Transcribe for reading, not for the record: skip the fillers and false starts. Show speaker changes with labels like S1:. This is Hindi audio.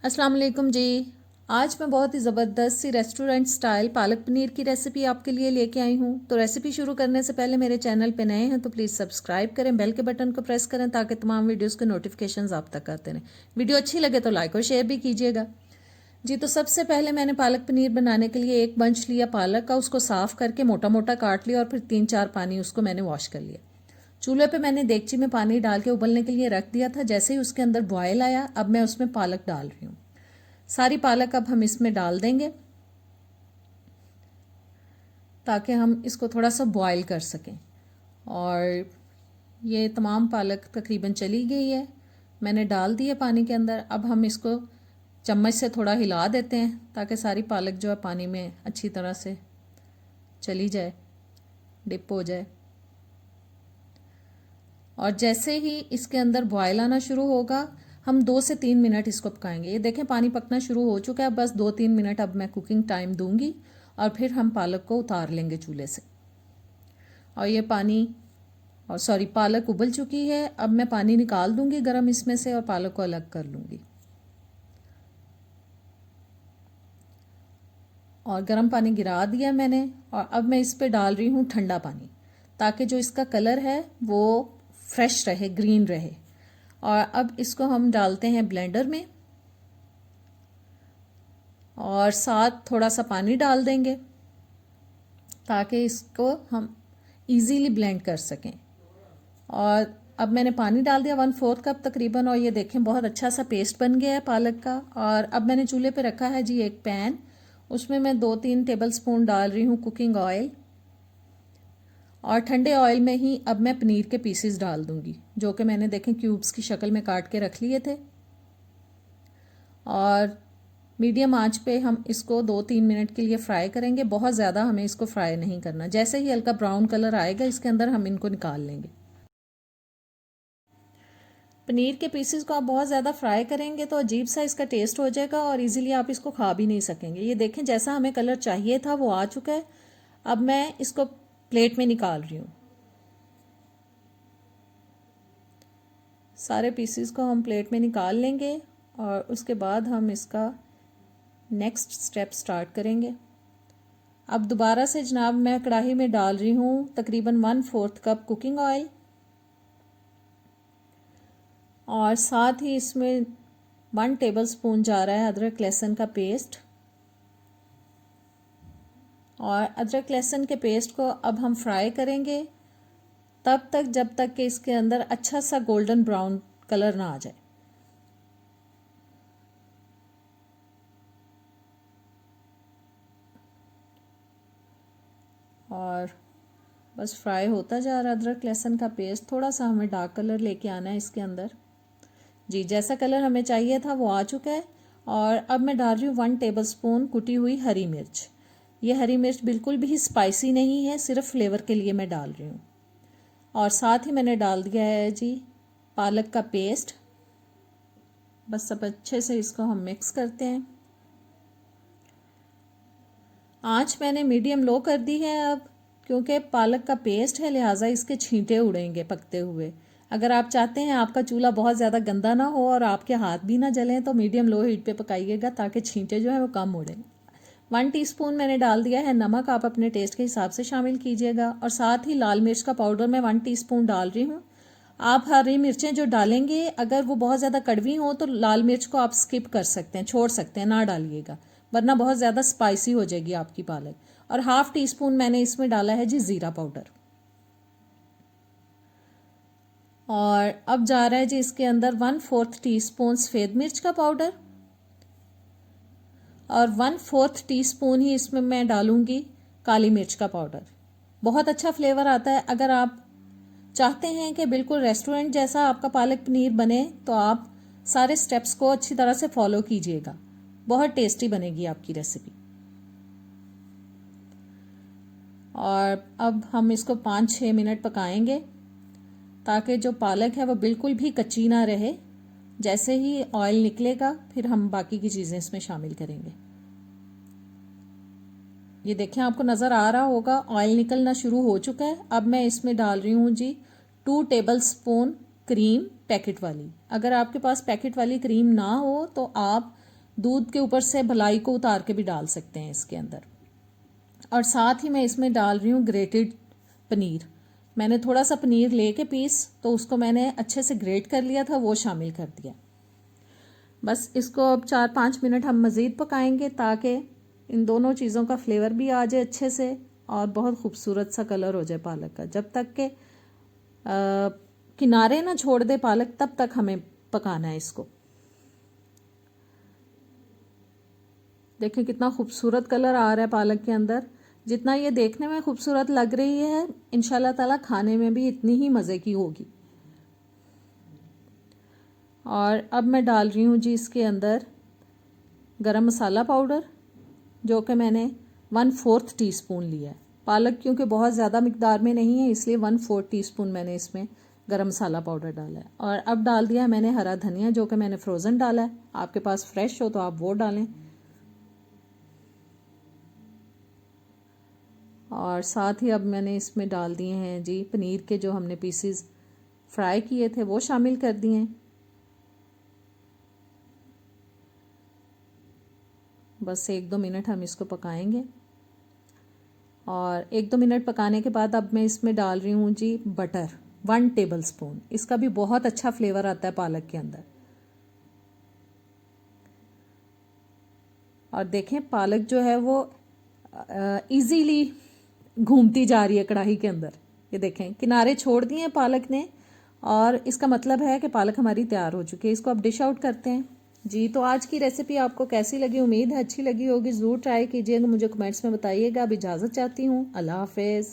S1: अस्सलाम वालेकुम जी। आज मैं बहुत ही ज़बरदस्त सी रेस्टोरेंट स्टाइल पालक पनीर की रेसिपी आपके लिए लेके आई हूँ। तो रेसिपी शुरू करने से पहले मेरे चैनल पे नए हैं तो प्लीज़ सब्सक्राइब करें, बेल के बटन को प्रेस करें ताकि तमाम वीडियोस के नोटिफिकेशंस आप तक आते रहें। वीडियो अच्छी लगे तो लाइक और शेयर भी कीजिएगा जी। तो सबसे पहले मैंने पालक पनीर बनाने के लिए एक बंच लिया पालक का, उसको साफ़ करके मोटा मोटा काट लिया और फिर 3-4 पानी उसको मैंने वॉश कर लिया। चूल्हे पे मैंने देगची में पानी डाल के उबलने के लिए रख दिया था। जैसे ही उसके अंदर बॉयल आया, अब मैं उसमें पालक डाल रही हूँ। सारी पालक अब हम इसमें डाल देंगे ताकि हम इसको थोड़ा सा बॉयल कर सकें। और ये तमाम पालक तकरीबन चली गई है, मैंने डाल दी है पानी के अंदर। अब हम इसको चम्मच से थोड़ा हिला देते हैं ताकि सारी पालक जो है पानी में अच्छी तरह से चली जाए, डिप हो जाए। और जैसे ही इसके अंदर बॉयल आना शुरू होगा, हम 2 से 3 मिनट इसको पकाएंगे। ये देखें पानी पकना शुरू हो चुका है, बस 2-3 मिनट अब मैं कुकिंग टाइम दूंगी और फिर हम पालक को उतार लेंगे चूल्हे से। और ये पालक उबल चुकी है। अब मैं पानी निकाल दूंगी गरम इसमें से और पालक को अलग कर लूँगी। और गर्म पानी गिरा दिया मैंने और अब मैं इस पर डाल रही हूँ ठंडा पानी ताकि जो इसका कलर है वो फ्रेश रहे, ग्रीन रहे। और अब इसको हम डालते हैं ब्लेंडर में और साथ थोड़ा सा पानी डाल देंगे ताकि इसको हम इजीली ब्लेंड कर सकें। और अब मैंने पानी डाल दिया 1/4 कप तकरीबन, और ये देखें बहुत अच्छा सा पेस्ट बन गया है पालक का। और अब मैंने चूल्हे पे रखा है जी एक पैन, उसमें मैं 2-3 टेबल स्पून डाल रही हूँ कुकिंग ऑयल। और ठंडे ऑयल में ही अब मैं पनीर के पीसेस डाल दूंगी, जो कि मैंने देखें क्यूब्स की शक्ल में काट के रख लिए थे। और मीडियम आंच पे हम इसको 2-3 मिनट के लिए फ्राई करेंगे। बहुत ज़्यादा हमें इसको फ्राई नहीं करना। जैसे ही हल्का ब्राउन कलर आएगा इसके अंदर हम इनको निकाल लेंगे। पनीर के पीसेस को आप बहुत ज़्यादा फ्राई करेंगे तो अजीब सा इसका टेस्ट हो जाएगा और इजीली आप इसको खा भी नहीं सकेंगे। ये देखें जैसा हमें कलर चाहिए था वो आ चुका है। अब मैं इसको प्लेट में निकाल रही हूँ। सारे पीसेस को हम प्लेट में निकाल लेंगे और उसके बाद हम इसका नेक्स्ट स्टेप स्टार्ट करेंगे। अब दोबारा से जनाब मैं कढ़ाई में डाल रही हूँ तकरीबन 1/4 कप कुकिंग ऑयल और साथ ही इसमें 1 टेबल स्पून जा रहा है अदरक लहसुन का पेस्ट। और अदरक लहसुन के पेस्ट को अब हम फ्राई करेंगे तब तक जब तक कि इसके अंदर अच्छा सा गोल्डन ब्राउन कलर ना आ जाए। और बस फ्राई होता जा रहा अदरक लहसुन का पेस्ट। थोड़ा सा हमें डार्क कलर लेके आना है इसके अंदर जी। जैसा कलर हमें चाहिए था वो आ चुका है। और अब मैं डाल रही हूँ 1 टेबल स्पून कुटी हुई हरी मिर्च। ये हरी मिर्च बिल्कुल भी स्पाइसी नहीं है, सिर्फ फ्लेवर के लिए मैं डाल रही हूँ। और साथ ही मैंने डाल दिया है जी पालक का पेस्ट। बस सब अच्छे से इसको हम मिक्स करते हैं। आंच मैंने मीडियम लो कर दी है अब, क्योंकि पालक का पेस्ट है लिहाजा इसके छींटे उड़ेंगे पकते हुए। अगर आप चाहते हैं आपका चूल्हा बहुत ज़्यादा गंदा ना हो और आपके हाथ भी ना जलें तो मीडियम लो हीट पे पकाइएगा ताकि छींटे जो है वो कम उड़ें। 1 टीस्पून मैंने डाल दिया है नमक, आप अपने टेस्ट के हिसाब से शामिल कीजिएगा। और साथ ही लाल मिर्च का पाउडर मैं 1 टीस्पून डाल रही हूँ। आप हरी मिर्चें जो डालेंगे अगर वो बहुत ज़्यादा कड़वी हो तो लाल मिर्च को आप स्किप कर सकते हैं, छोड़ सकते हैं, ना डालिएगा, वरना बहुत ज़्यादा स्पाइसी हो जाएगी आपकी पालक। और 1/2 टीस्पून मैंने इसमें डाला है जी ज़ीरा पाउडर। और अब जा रहा है जी इसके अंदर 1/4 टीस्पून सफ़ेद मिर्च का पाउडर और 1/4 टीस्पून ही इसमें मैं डालूंगी काली मिर्च का पाउडर। बहुत अच्छा फ्लेवर आता है। अगर आप चाहते हैं कि बिल्कुल रेस्टोरेंट जैसा आपका पालक पनीर बने तो आप सारे स्टेप्स को अच्छी तरह से फॉलो कीजिएगा, बहुत टेस्टी बनेगी आपकी रेसिपी। और अब हम इसको 5-6 मिनट पकाएंगे ताकि जो पालक है वो बिल्कुल भी कच्ची ना रहे। जैसे ही ऑयल निकलेगा फिर हम बाकी की चीज़ें इसमें शामिल करेंगे। ये देखें आपको नज़र आ रहा होगा ऑयल निकलना शुरू हो चुका है। अब मैं इसमें डाल रही हूँ जी 2 टेबल स्पून क्रीम पैकेट वाली। अगर आपके पास पैकेट वाली क्रीम ना हो तो आप दूध के ऊपर से मलाई को उतार के भी डाल सकते हैं इसके अंदर। और साथ ही मैं इसमें डाल रही हूँ ग्रेटेड पनीर। मैंने थोड़ा सा पनीर लेके पीस, तो उसको मैंने अच्छे से ग्रेट कर लिया था, वो शामिल कर दिया। बस इसको अब 4-5 मिनट हम मज़ीद पकाएंगे ताकि इन दोनों चीज़ों का फ्लेवर भी आ जाए अच्छे से और बहुत खूबसूरत सा कलर हो जाए पालक का। जब तक के किनारे ना छोड़ दे पालक, तब तक हमें पकाना है इसको। देखें कितना खूबसूरत कलर आ रहा है पालक के अंदर। जितना ये देखने में खूबसूरत लग रही है, इंशाल्लाह ताला खाने में भी इतनी ही मज़े की होगी। और अब मैं डाल रही हूँ जी इसके अंदर गरम मसाला पाउडर, जो कि मैंने 1/4 टीस्पून लिया है। पालक क्योंकि बहुत ज़्यादा मिकदार में नहीं है, इसलिए 1/4 टीस्पून मैंने इसमें गरम मसाला पाउडर डाला है। और अब डाल दिया है मैंने हरा धनिया, जो कि मैंने फ्रोज़न डाला है। आपके पास फ्रेश हो तो आप वो डालें। और साथ ही अब मैंने इसमें डाल दिए हैं जी पनीर के जो हमने पीसेस फ्राई किए थे, वो शामिल कर दिए हैं। बस 1-2 मिनट हम इसको पकाएंगे। और 1-2 मिनट पकाने के बाद अब मैं इसमें डाल रही हूँ जी बटर, 1 टेबल स्पून। इसका भी बहुत अच्छा फ्लेवर आता है पालक के अंदर। और देखें पालक जो है वो इजीली घूमती जा रही है कढ़ाई के अंदर। ये देखें किनारे छोड़ दिए हैं पालक ने, और इसका मतलब है कि पालक हमारी तैयार हो चुकी है। इसको अब डिश आउट करते हैं जी। तो आज की रेसिपी आपको कैसी लगी? उम्मीद है अच्छी लगी होगी। ज़रूर ट्राई कीजिएगा, मुझे कमेंट्स में बताइएगा। अब इजाज़त चाहती हूँ। अल्लाह हाफ़िज़।